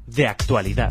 De actualidad.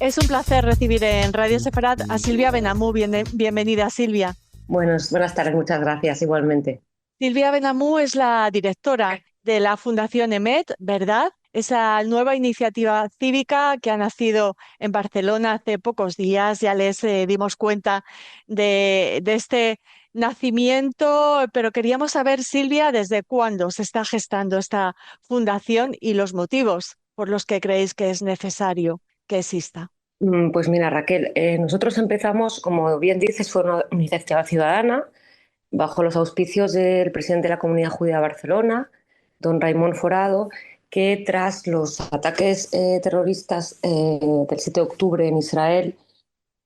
Es un placer recibir en Radio Sefarat a Silvia Benamou. Bienvenida, Silvia. Buenas tardes, muchas gracias, igualmente. Silvia Benamou es la directora de la Fundación EMET, ¿verdad? Esa nueva iniciativa cívica que ha nacido en Barcelona hace pocos días. Ya les dimos cuenta de este nacimiento, pero queríamos saber, Silvia, desde cuándo se está gestando esta fundación y los motivos por los que creéis que es necesario que exista. Pues mira, Raquel, nosotros empezamos, como bien dices, fue una iniciativa ciudadana bajo los auspicios del presidente de la Comunidad Judía de Barcelona, don Raimon Forado, que tras los ataques terroristas del 7 de octubre en Israel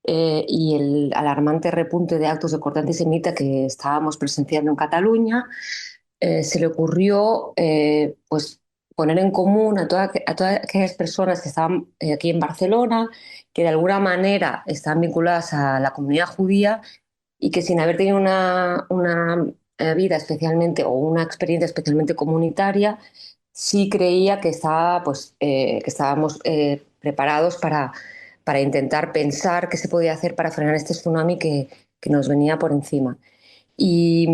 y el alarmante repunte de actos de corte antisemita que estábamos presenciando en Cataluña, se le ocurrió pues poner en común a todas aquellas personas que estaban aquí en Barcelona, que de alguna manera están vinculadas a la comunidad judía y que sin haber tenido una vida especialmente o una experiencia especialmente comunitaria, sí creía que, que estábamos preparados para intentar pensar qué se podía hacer para frenar este tsunami que nos venía por encima. Y,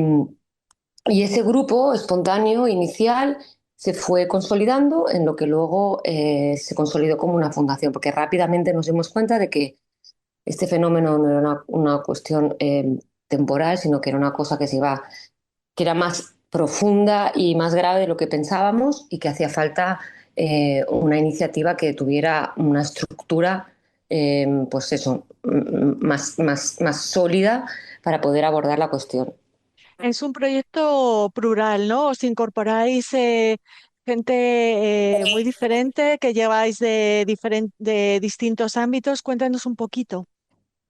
y ese grupo espontáneo inicial se fue consolidando en lo que luego se consolidó como una fundación, porque rápidamente nos dimos cuenta de que este fenómeno no era una cuestión temporal, sino que era una cosa que era más profunda y más grave de lo que pensábamos y que hacía falta una iniciativa que tuviera una estructura, pues eso, más sólida para poder abordar la cuestión. Es un proyecto plural, ¿no? Os incorporáis gente muy diferente que lleváis de distintos ámbitos. Cuéntanos un poquito.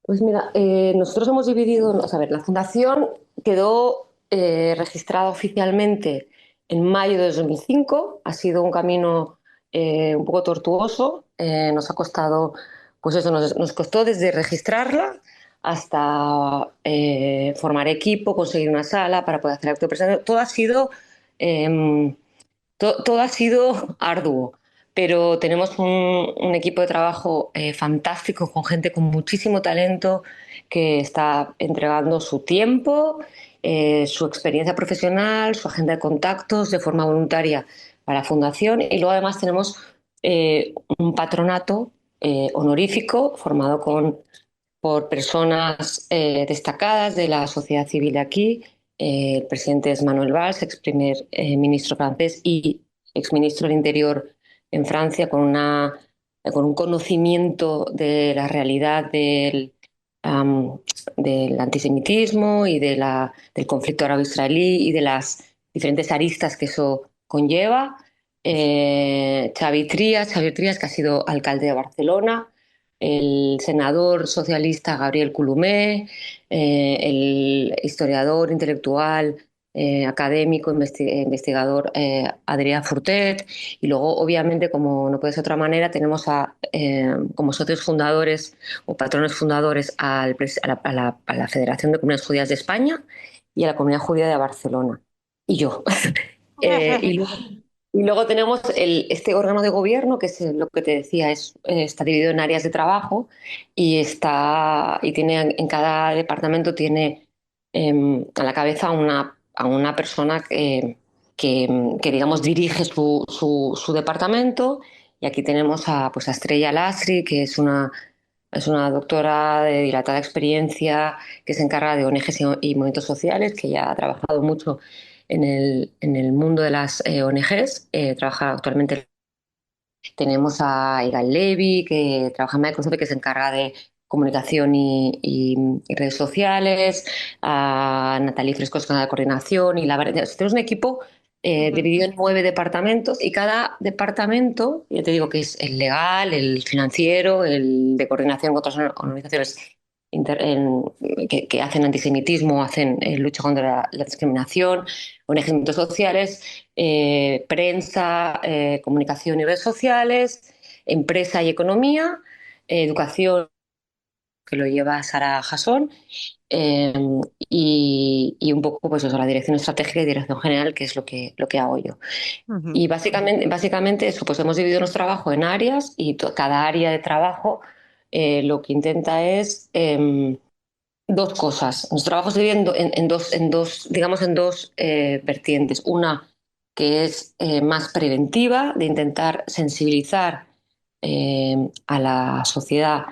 Pues mira, nosotros hemos dividido, a ver, la fundación quedó registrada oficialmente en mayo de 2005. Ha sido un camino un poco tortuoso. Nos ha costado, pues eso, nos costó desde registrarla hasta formar equipo, conseguir una sala para poder hacer acto de presentación. Eh, todo ha sido arduo, pero tenemos un equipo de trabajo fantástico, con gente con muchísimo talento que está entregando su tiempo, su experiencia profesional, su agenda de contactos de forma voluntaria para la Fundación. Y luego además tenemos un patronato honorífico formado por personas destacadas de la sociedad civil de aquí. El presidente es Manuel Valls, ex primer ministro francés y ex ministro del Interior en Francia, con un conocimiento de la realidad del antisemitismo y del conflicto árabe-israelí y de las diferentes aristas que eso conlleva. Xavier Trias, que ha sido alcalde de Barcelona, el senador socialista Gabriel Colomé, el historiador intelectual, académico, investigador Adrià Fortet, y luego, obviamente, como no puede ser de otra manera, tenemos como socios fundadores o patrones fundadores a la Federación de Comunidades Judías de España y a la Comunidad Judía de Barcelona. Y yo. Y luego tenemos este órgano de gobierno, que es lo que te decía, está dividido en áreas de trabajo y tiene en cada departamento tiene a la cabeza a una persona que, digamos, dirige su departamento. Y aquí tenemos pues a Estrella Lasri, que es una doctora de dilatada experiencia que se encarga de ONGs y movimientos sociales, que ya ha trabajado mucho en el mundo de las ONGs. Trabaja actualmente. Tenemos a Igal Levy, que trabaja en Microsoft, que se encarga de comunicación y redes sociales, a Natalie Frescos, con la coordinación, y la verdad, tenemos un equipo dividido en 9 departamentos, y cada departamento, ya te digo que es el legal, el financiero, el de coordinación con otras organizaciones, que hacen antisemitismo, hacen lucha contra la discriminación, ONGs movimientos sociales, prensa, comunicación y redes sociales, empresa y economía, educación, que lo lleva Sara Jason, eh, y un poco pues eso, la dirección estratégica y dirección general, que es lo que hago yo. Ujú. Y básicamente eso, pues hemos dividido nuestro trabajo en áreas y cada área de trabajo lo que intenta es dos cosas. Nuestro trabajo se divide digamos, en dos vertientes. Una que es más preventiva, de intentar sensibilizar a la sociedad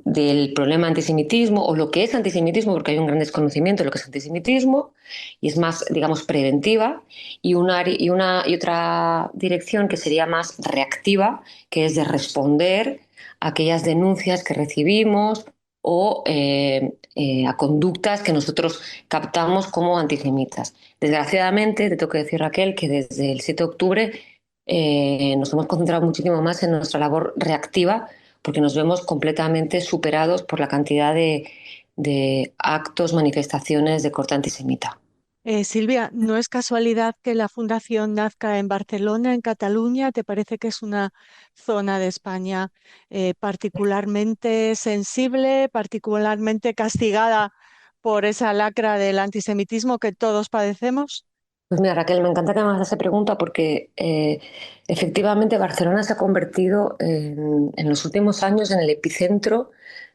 del problema antisemitismo o lo que es antisemitismo, porque hay un gran desconocimiento de lo que es antisemitismo y es más, digamos, preventiva, y otra dirección que sería más reactiva, que es de responder a aquellas denuncias que recibimos o a conductas que nosotros captamos como antisemitas. Desgraciadamente, te tengo que decir, Raquel, que desde el 7 de octubre nos hemos concentrado muchísimo más en nuestra labor reactiva porque nos vemos completamente superados por la cantidad de actos, manifestaciones de corte antisemita. Silvia, ¿no es casualidad que la fundación nazca en Barcelona, en Cataluña? ¿Te parece que es una zona de España particularmente sensible, particularmente castigada por esa lacra del antisemitismo que todos padecemos? Pues mira, Raquel, me encanta que me hagas esa pregunta porque efectivamente Barcelona se ha convertido en los últimos años en el epicentro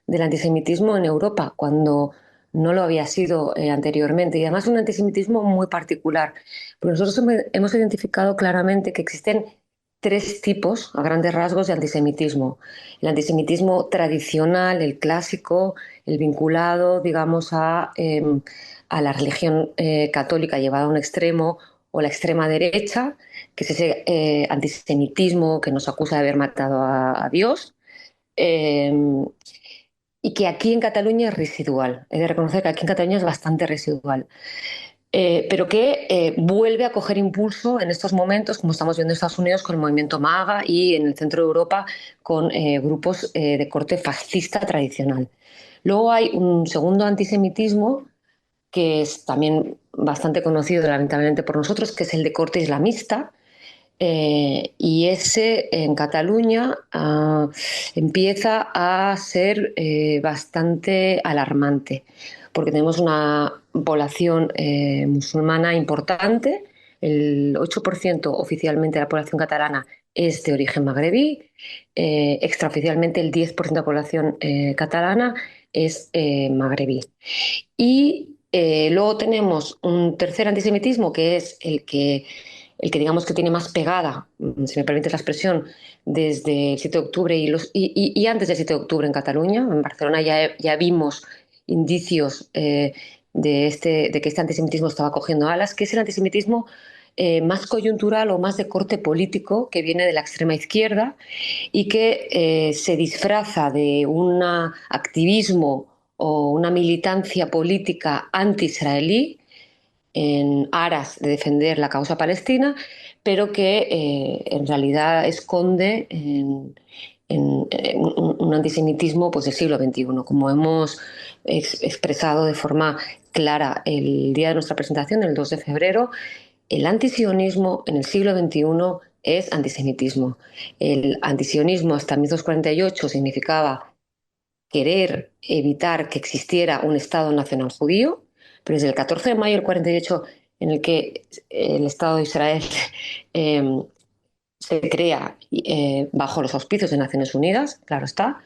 del antisemitismo en Europa, cuando no lo había sido anteriormente. Y además un antisemitismo muy particular. Porque nosotros hemos identificado claramente que existen tres tipos, a grandes rasgos, de antisemitismo. El antisemitismo tradicional, el clásico, el vinculado, digamos, a la religión católica llevada a un extremo, o la extrema derecha, que es ese antisemitismo que nos acusa de haber matado a Dios, eh, y que aquí en Cataluña es residual. He de reconocer que aquí en Cataluña es bastante residual. Pero que vuelve a coger impulso en estos momentos, como estamos viendo en Estados Unidos con el movimiento MAGA y en el centro de Europa con grupos de corte fascista tradicional. Luego hay un segundo antisemitismo que es también bastante conocido lamentablemente por nosotros, que es el de corte islamista. Y ese en Cataluña empieza a ser bastante alarmante, porque tenemos una población musulmana importante. El 8% oficialmente de la población catalana es de origen magrebí, extraoficialmente el 10% de la población catalana es magrebí. Y luego tenemos un tercer antisemitismo, que es el que digamos que tiene más pegada, si me permites la expresión, desde el 7 de octubre y antes del 7 de octubre en Cataluña. En Barcelona ya vimos indicios de que este antisemitismo estaba cogiendo alas, que es el antisemitismo más coyuntural o más de corte político, que viene de la extrema izquierda y que se disfraza de un activismo o una militancia política anti-israelí en aras de defender la causa palestina, pero que en realidad esconde en un antisemitismo pues, del siglo XXI. Como hemos expresado de forma clara el día de nuestra presentación, el 2 de febrero, el antisionismo en el siglo XXI es antisemitismo. El antisionismo hasta 1948 significaba querer evitar que existiera un Estado nacional judío, pero desde el 14 de mayo del 48, en el que el Estado de Israel eh, se crea bajo los auspicios de Naciones Unidas, claro está,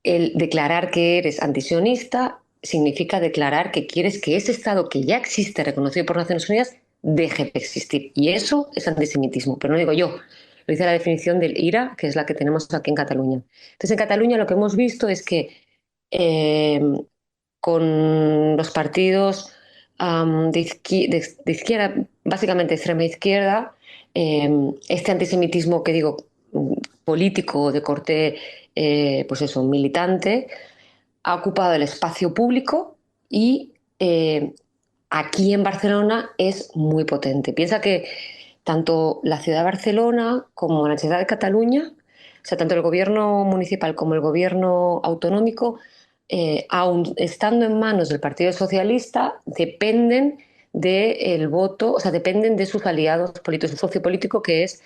el declarar que eres antisionista significa declarar que quieres que ese Estado que ya existe, reconocido por Naciones Unidas, deje de existir. Y eso es antisemitismo, pero no digo yo, lo dice la definición del IRA, que es la que tenemos aquí en Cataluña. Entonces, en Cataluña lo que hemos visto es que eh, con los partidos de izquierda, básicamente extrema izquierda, este antisemitismo que digo político de corte, pues eso, militante, ha ocupado el espacio público y aquí en Barcelona es muy potente. Piensa que tanto la ciudad de Barcelona como la ciudad de Cataluña, o sea, tanto el gobierno municipal como el gobierno autonómico, aun estando en manos del Partido Socialista, dependen del voto, o sea, dependen de sus aliados políticos, su socio político que es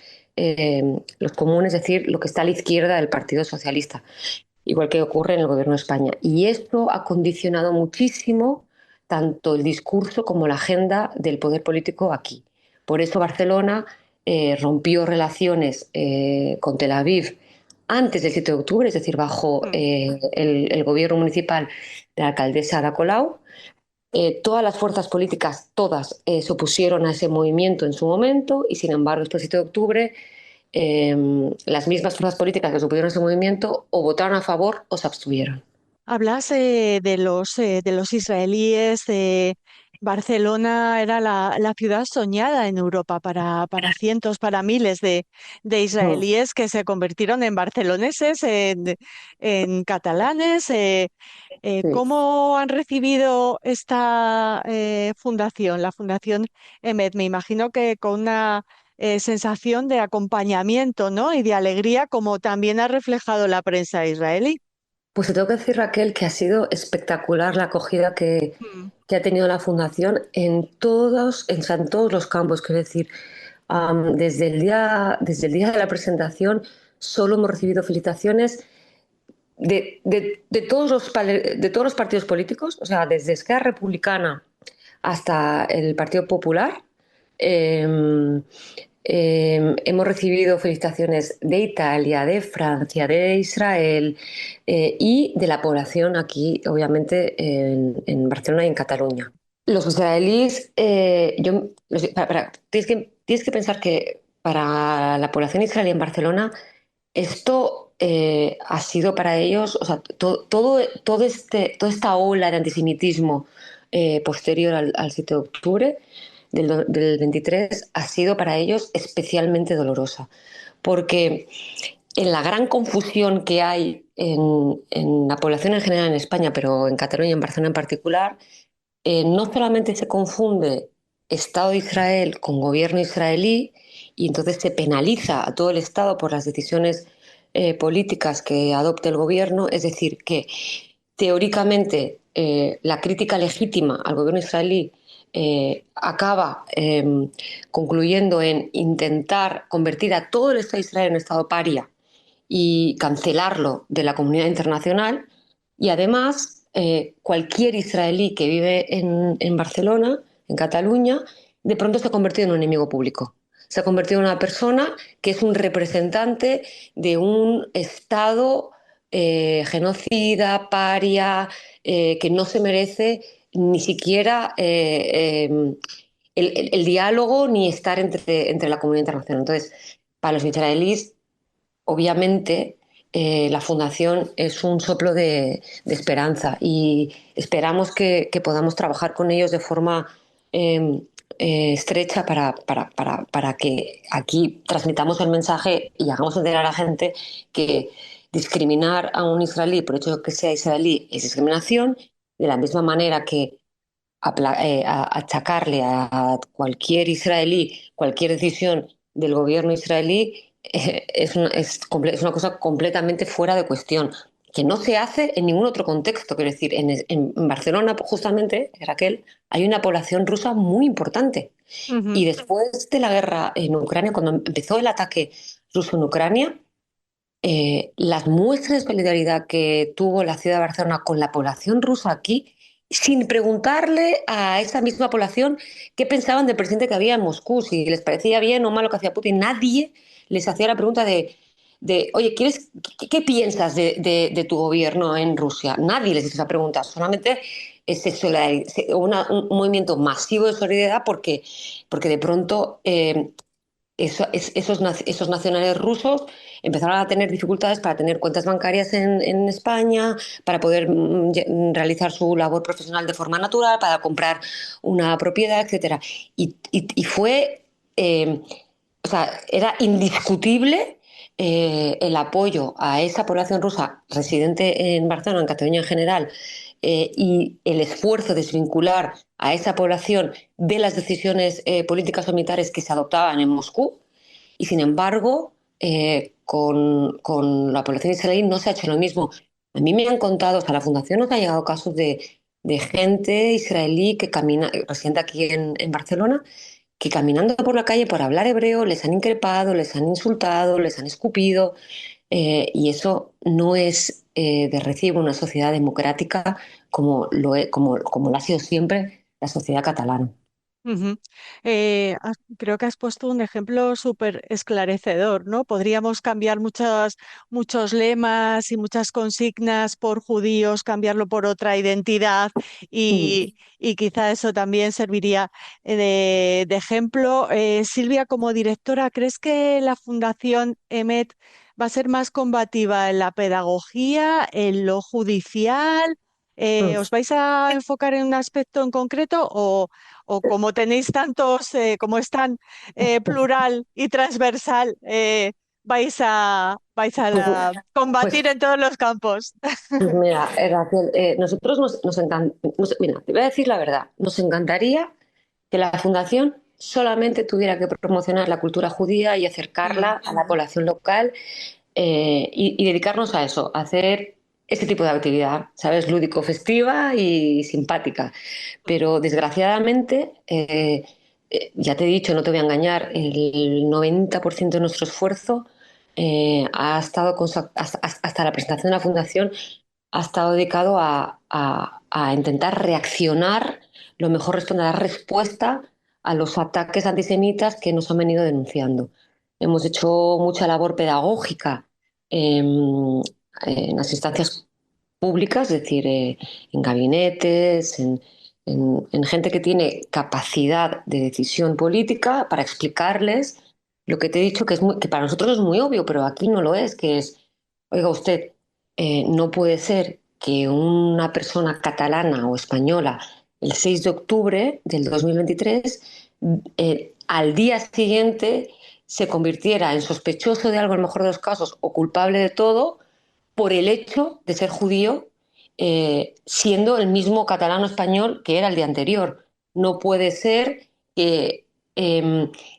los comunes, es decir, lo que está a la izquierda del Partido Socialista, igual que ocurre en el gobierno de España. Y esto ha condicionado muchísimo tanto el discurso como la agenda del poder político aquí. Por eso Barcelona rompió relaciones con Tel Aviv antes del 7 de octubre, es decir, bajo Mm. el gobierno municipal de la alcaldesa Ada Colau. Todas las fuerzas políticas, todas, se opusieron a ese movimiento en su momento y, sin embargo, después del 7 de octubre, las mismas fuerzas políticas que se opusieron a ese movimiento o votaron a favor o se abstuvieron. Hablas de los israelíes. Barcelona era la ciudad soñada en Europa para cientos, para miles de Mm, israelíes que se convirtieron en barceloneses, en catalanes. sí. ¿Cómo han recibido esta fundación, la Fundación EMED? Me imagino que con una sensación de acompañamiento, ¿no? Y de alegría, como también ha reflejado la prensa israelí. Pues te tengo que decir, Raquel, que ha sido espectacular la acogida Mm. que ha tenido la Fundación en todos los campos. Quiero decir, desde el día de la presentación solo hemos recibido felicitaciones de todos los partidos políticos, o sea, desde Esquerra Republicana hasta el Partido Popular. Eh, Hemos recibido felicitaciones de Italia, de Francia, de Israel y de la población aquí, obviamente, en Barcelona y en Cataluña. Los israelíes, tienes que pensar que para la población israelí en Barcelona, esto ha sido para ellos, o sea, toda esta ola de antisemitismo posterior al 7 de octubre del 23 ha sido para ellos especialmente dolorosa, porque en la gran confusión que hay en la población en general en España, pero en Cataluña y en Barcelona en particular, no solamente se confunde Estado de Israel con gobierno israelí y entonces se penaliza a todo el Estado por las decisiones políticas que adopte el gobierno, es decir, que teóricamente la crítica legítima al gobierno israelí acaba concluyendo en intentar convertir a todo el Estado de Israel en un Estado paria y cancelarlo de la comunidad internacional. Y además, cualquier israelí que vive en Barcelona, en Cataluña, de pronto se ha convertido en un enemigo público. Se ha convertido en una persona que es un representante de un Estado genocida, paria, que no se merece ni siquiera el diálogo ni estar entre la comunidad internacional. Entonces, para los israelíes, obviamente, la fundación es un soplo de esperanza y esperamos que podamos trabajar con ellos de forma eh, estrecha para que aquí transmitamos el mensaje y hagamos entender a la gente que discriminar a un israelí por el hecho de que sea israelí es discriminación, de la misma manera que achacarle a cualquier israelí cualquier decisión del gobierno israelí es una cosa completamente fuera de cuestión, que no se hace en ningún otro contexto. Quiero decir, en Barcelona, justamente, Raquel, hay una población rusa muy importante. Ujú. Y después de la guerra en Ucrania, cuando empezó el ataque ruso en Ucrania, las muestras de solidaridad que tuvo la ciudad de Barcelona con la población rusa aquí, sin preguntarle a esa misma población qué pensaban del presidente que había en Moscú, si les parecía bien o mal lo que hacía Putin, nadie les hacía la pregunta oye, ¿qué piensas de tu gobierno en Rusia? Nadie les hizo esa pregunta, solamente un movimiento masivo de solidaridad porque de pronto esos nacionales rusos empezaron a tener dificultades para tener cuentas bancarias en España, para poder realizar su labor profesional de forma natural, para comprar una propiedad, etcétera. Y fue, o sea, era indiscutible el apoyo a esa población rusa residente en Barcelona, en Cataluña en general, y el esfuerzo de desvincular a esa población de las decisiones políticas o militares que se adoptaban en Moscú. Y sin embargo, con la población israelí no se ha hecho lo mismo. A mí me han contado, o sea, a la Fundación nos ha llegado casos de gente israelí que camina, residente aquí en Barcelona, que caminando por la calle por hablar hebreo les han increpado, les han insultado, les han escupido, y eso no es de recibo una sociedad democrática como lo ha sido siempre la sociedad catalana. Ujú. Creo que has puesto un ejemplo súper esclarecedor, ¿no? Podríamos cambiar muchos lemas y muchas consignas por judíos, cambiarlo por otra identidad Mm. y quizá eso también serviría de ejemplo. Silvia, como directora, ¿crees que la Fundación EMET va a ser más combativa en la pedagogía, en lo judicial? Mm. ¿Os vais a enfocar en un aspecto en concreto o como tenéis tantos, como es tan plural y transversal, Pues, pues, combatir en todos los campos? pues mira, Raquel, nosotros nos encanta, mira, te voy a decir la verdad, nos encantaría que la Fundación solamente tuviera que promocionar la cultura judía y Mm, acercarla a la población local, y dedicarnos a eso, a hacer este tipo de actividad, ¿sabes? Lúdico-festiva y simpática. Pero desgraciadamente, ya te he dicho, no te voy a engañar, el 90% de nuestro esfuerzo ha estado hasta la presentación de la Fundación ha estado dedicado a intentar reaccionar lo mejor, responder, a dar respuesta a los ataques antisemitas que nos han venido denunciando. Hemos hecho mucha labor pedagógica en las instancias públicas, es decir, en gabinetes, en gente que tiene capacidad de decisión política para explicarles lo que te he dicho, que para nosotros es muy obvio, pero aquí no lo es, que es, oiga usted, no puede ser que una persona catalana o española el 6 de octubre del 2023, al día siguiente se convirtiera en sospechoso de algo, en el mejor de los casos, o culpable de todo, por el hecho de ser judío, siendo el mismo catalano español que era el día anterior. No puede ser que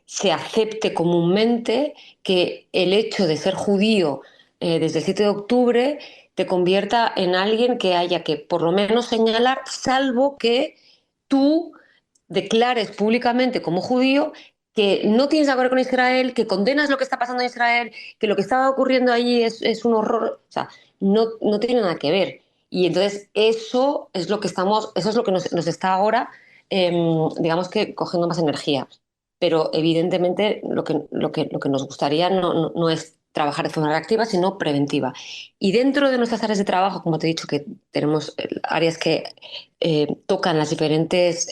se acepte comúnmente que el hecho de ser judío desde el 7 de octubre te convierta en alguien que haya que por lo menos señalar, salvo que tú declares públicamente como judío que no tienes de acuerdo con Israel, que condenas lo que está pasando en Israel, que lo que estaba ocurriendo allí es un horror. O sea, no tiene nada que ver. Y entonces eso es lo que nos está ahora, digamos que cogiendo más energía. Pero evidentemente lo que nos gustaría no es trabajar de forma reactiva, sino preventiva. Y dentro de nuestras áreas de trabajo, como te he dicho, que tenemos áreas que tocan las diferentes,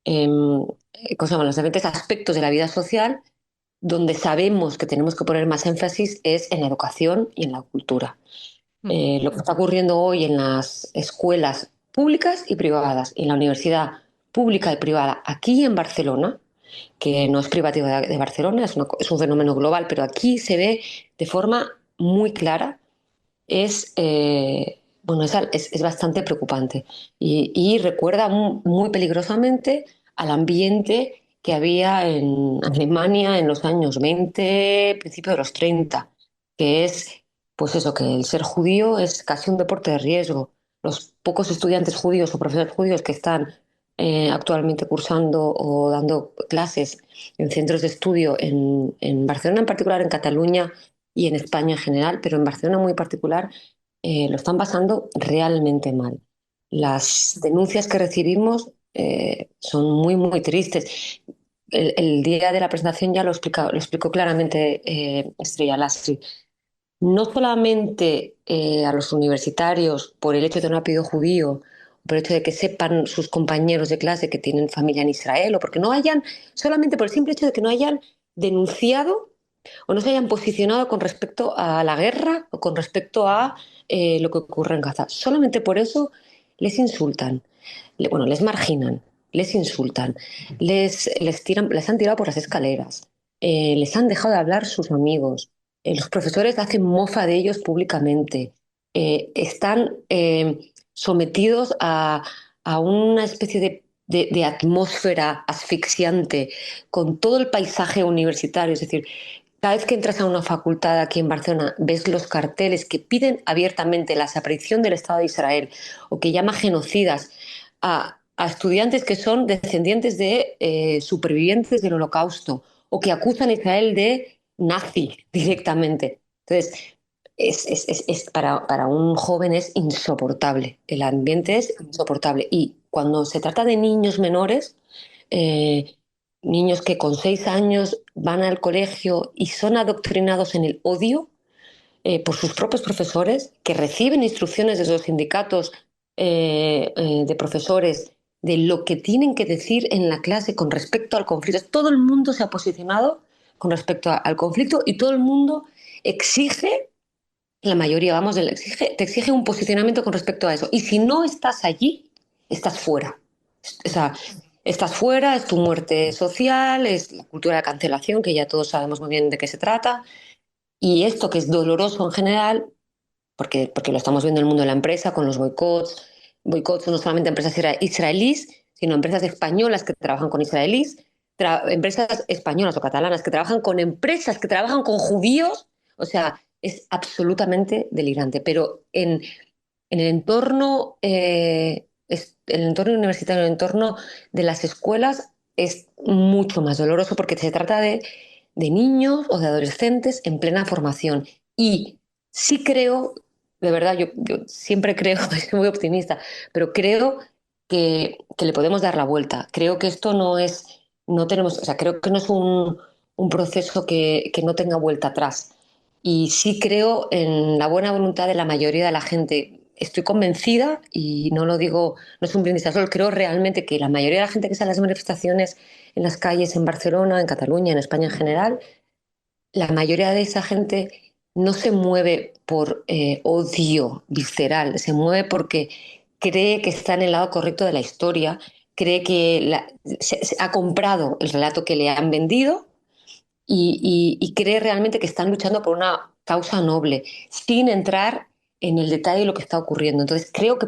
¿cómo se llaman? Los diferentes aspectos de la vida social, donde sabemos que tenemos que poner más énfasis es en la educación y en la cultura. mm, Lo que está ocurriendo hoy en las escuelas públicas y privadas, en la universidad pública y privada aquí en Barcelona, que no es privativo de Barcelona, es un fenómeno global, pero aquí se ve de forma muy clara, bueno, es bastante preocupante y recuerda muy peligrosamente al ambiente que había en Alemania en los años 20, principios de los 30, que es, pues eso, que el ser judío es casi un deporte de riesgo. Los pocos estudiantes judíos o profesores judíos que están actualmente cursando o dando clases en centros de estudio en Barcelona en particular, en Cataluña y en España en general, pero en Barcelona muy particular, lo están pasando realmente mal. Las denuncias que recibimos son muy, muy tristes. El día de la presentación ya lo explicó claramente Estrella Lastri. No solamente a los universitarios por el hecho de tener un apellido judío, por el hecho de que sepan sus compañeros de clase que tienen familia en Israel, o porque no hayan, solamente por el simple hecho de que no hayan denunciado o no se hayan posicionado con respecto a la guerra o con respecto a lo que ocurre en Gaza. Solamente por eso les insultan, bueno, les marginan, les insultan, les han tirado por las escaleras, les han dejado de hablar sus amigos, los profesores hacen mofa de ellos públicamente, están sometidos a una especie de atmósfera asfixiante con todo el paisaje universitario, es decir, Cada vez que entras a una facultad aquí en Barcelona, ves los carteles que piden abiertamente la desaparición del Estado de Israel o que llama genocidas a estudiantes que son descendientes de supervivientes del Holocausto o que acusan a Israel de nazi directamente. Entonces, para un joven es insoportable. El ambiente es insoportable. Y cuando se trata de niños menores, eh, niños que con 6 años van al colegio y son adoctrinados en el odio por sus propios profesores, que reciben instrucciones de los sindicatos de profesores de lo que tienen que decir en la clase con respecto al conflicto. Todo el mundo se ha posicionado con respecto al conflicto y todo el mundo exige, la mayoría, vamos, te exige un posicionamiento con respecto a eso. Y si no estás allí, estás fuera. O sea, estás fuera, es tu muerte social, es la cultura de la cancelación, que ya todos sabemos muy bien de qué se trata. Y esto que es doloroso en general, porque lo estamos viendo en el mundo de la empresa con los boicots. Boicots no solamente empresas israelíes, sino empresas españolas que trabajan con israelíes, empresas españolas o catalanas que trabajan con empresas que trabajan con judíos. O sea, es absolutamente delirante. Pero en el entorno, el entorno universitario, el entorno de las escuelas, es mucho más doloroso porque se trata de niños o de adolescentes en plena formación. Y sí creo, de verdad, yo siempre creo, soy muy optimista, pero creo que le podemos dar la vuelta. Creo que esto no tenemos, o sea, creo que no es un proceso que no tenga vuelta atrás. Y sí creo en la buena voluntad de la mayoría de la gente. Estoy convencida, y no lo digo, no es un brindis al sol, creo realmente que la mayoría de la gente que sale a las manifestaciones en las calles en Barcelona, en Cataluña, en España en general, la mayoría de esa gente no se mueve por odio visceral, se mueve porque cree que está en el lado correcto de la historia, cree que se ha comprado el relato que le han vendido y cree realmente que están luchando por una causa noble, sin entrar en el detalle de lo que está ocurriendo. Entonces creo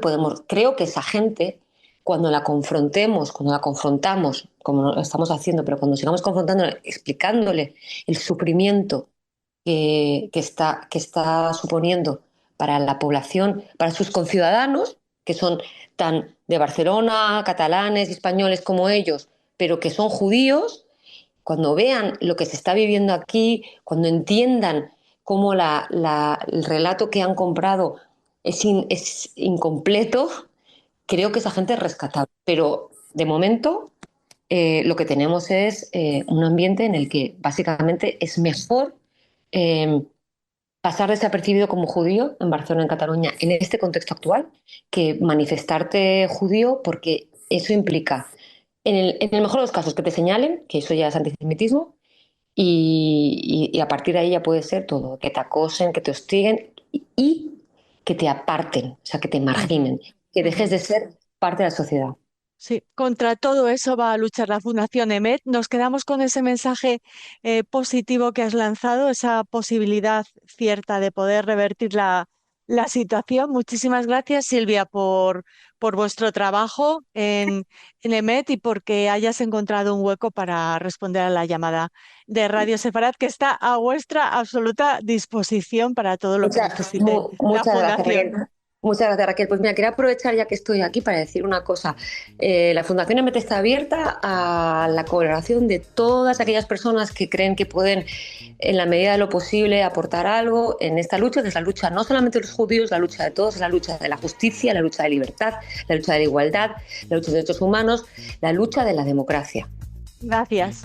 que esa gente, cuando la confrontemos, cuando la confrontamos, como lo estamos haciendo, pero cuando sigamos confrontándola, explicándole el sufrimiento que está suponiendo para la población, para sus conciudadanos, que son tan de Barcelona, catalanes, españoles como ellos, pero que son judíos, cuando vean lo que se está viviendo aquí, cuando entiendan cómo el relato que han comprado es incompleto, creo que esa gente es rescatable. Pero de momento lo que tenemos es un ambiente en el que básicamente es mejor eh, pasar desapercibido como judío en Barcelona, en Cataluña, en este contexto actual, que manifestarte judío, porque eso implica, en el mejor de los casos, que te señalen, que eso ya es antisemitismo, y a partir de ahí ya puede ser todo, que te acosen, que te hostiguen y que te aparten, o sea, que te marginen, que dejes de ser parte de la sociedad. Sí, contra todo eso va a luchar la Fundación EMET. Nos quedamos con ese mensaje positivo que has lanzado, esa posibilidad cierta de poder revertir la situación. Muchísimas gracias, Silvia, por vuestro trabajo en EMET y porque hayas encontrado un hueco para responder a la llamada de Radio Sefarad, que está a vuestra absoluta disposición para todo lo que necesite la Muchas gracias, Fundación. Raquel. Muchas gracias, Raquel. Pues mira, quería aprovechar ya que estoy aquí para decir una cosa. La Fundación EMET está abierta a la colaboración de todas aquellas personas que creen que pueden, en la medida de lo posible, aportar algo en esta lucha, que es la lucha no solamente de los judíos, la lucha de todos, es la lucha de la justicia, la lucha de libertad, la lucha de la igualdad, la lucha de derechos humanos, la lucha de la democracia. Gracias.